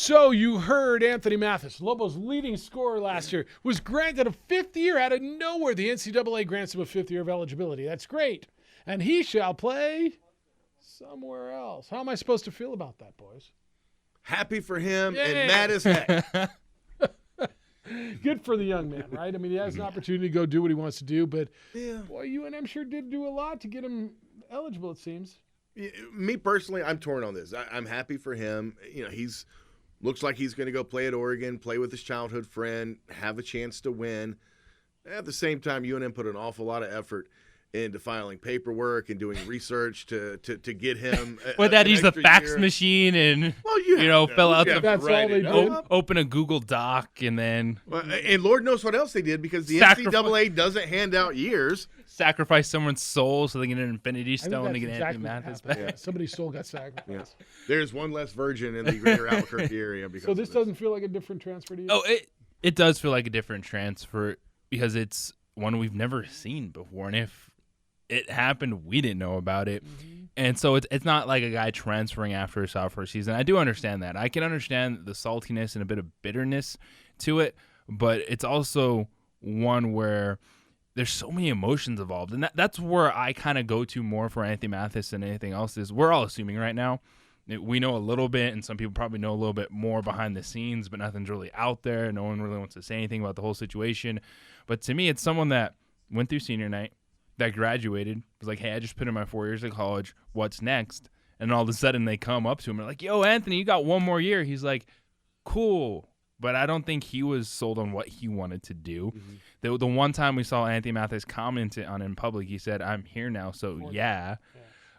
So you heard Anthony Mathis, Lobos' leading scorer last year, was granted a fifth year out of nowhere. The NCAA grants him a fifth year of eligibility. That's great. And he shall play somewhere else. How am I supposed to feel about that, boys? Happy for him Yeah. and mad as heck. Good for the young man, right? I mean, he has an opportunity to go do what he wants to do, but Yeah. boy, UNM sure did do a lot to get him eligible, it seems. Me personally, I'm torn on this. I'm happy for him. He's looks like he's going to go play at Oregon, play with his childhood friend, have a chance to win. At the same time, UNM put an awful lot of effort into filing paperwork and doing research to get him. With that, he's the fax year. machine and Well, fill out the That's all they did. open a Google Doc and then And Lord knows what else they did because the Sacrifice. NCAA doesn't hand out years. sacrifice someone's soul so they get an Infinity I think Stone to that's get exactly Anthony what Mathis happened. back. Yeah, somebody's soul got sacrificed. There's one less virgin in the greater Albuquerque area. Because So this doesn't feel like a different transfer to you? Oh, it does feel like a different transfer because it's one we've never seen before, and if it happened, we didn't know about it. And so it's not like a guy transferring after a sophomore season. I do understand that. I can understand the saltiness and a bit of bitterness to it, but it's also one where there's so many emotions involved. And that's where I kind of go to more for Anthony Mathis than anything else is we're all assuming right now. We know a little bit, and some people probably know a little bit more behind the scenes, but nothing's really out there. No one really wants to say anything about the whole situation. But to me, it's someone that went through senior night, that graduated, was like, hey, I just put in my 4 years of college. What's next? And all of a sudden they come up to him and are like, yo, Anthony, you got one more year. He's like, cool. But I don't think he was sold on what he wanted to do. The one time we saw Anthony Mathis comment on in public, he said, I'm here now, so yeah.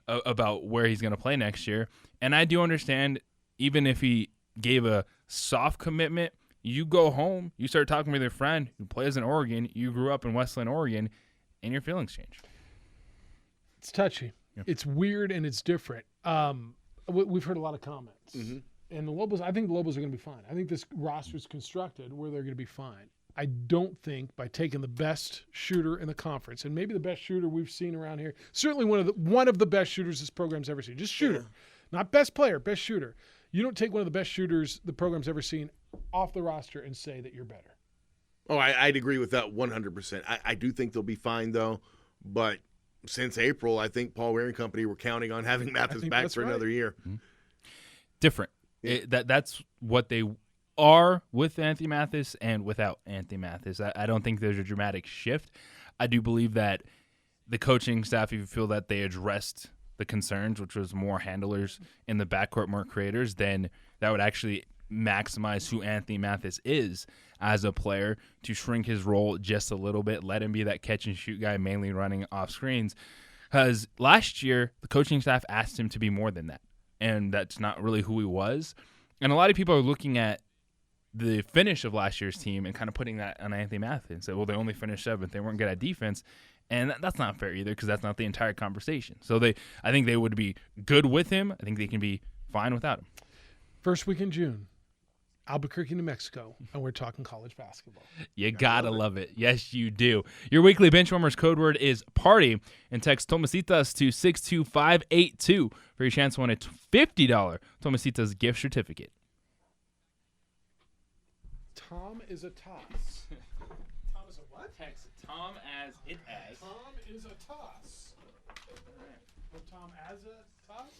About where he's going to play next year. And I do understand, even if he gave a soft commitment, you go home, you start talking with your friend who plays in Oregon, you grew up in Westland, Oregon, and your feelings change. It's touchy. Yeah. It's weird and it's different. We've heard a lot of comments. And the Lobos, I think the Lobos are going to be fine. I think this roster is constructed where they're going to be fine. I don't think by taking the best shooter in the conference, and maybe the best shooter we've seen around here, certainly one of the best shooters this program's ever seen. Just shooter. Not best player, best shooter. You don't take one of the best shooters the program's ever seen off the roster and say that you're better. Oh, I'd agree with that 100%. I do think they'll be fine, though. But since April, I think Paul Weir and company were counting on having Mathis back for another year. Different. That's what they are with Anthony Mathis and without Anthony Mathis. I don't think there's a dramatic shift. I do believe that the coaching staff, if you feel that they addressed the concerns, which was more handlers in the backcourt, more creators, then that would actually maximize who Anthony Mathis is as a player, to shrink his role just a little bit, let him be that catch and shoot guy mainly running off screens. Because last year, the coaching staff asked him to be more than that, and that's not really who he was. And a lot of people are looking at the finish of last year's team and kind of putting that on Anthony Mathis and say, well, they only finished seventh. They weren't good at defense. And that's not fair either, because that's not the entire conversation. So I think they would be good with him. I think they can be fine without him. First week in June, Albuquerque, New Mexico, and we're talking college basketball. You gotta love it. Yes, you do. Your weekly Benchwarmers code word is party, and text Tomasitas to 62582 for your chance to win a $50 Tomasitas gift certificate. Tom is a toss. Tom is a what? Text Tom as it as. Tom is a toss. Put Tom as a toss?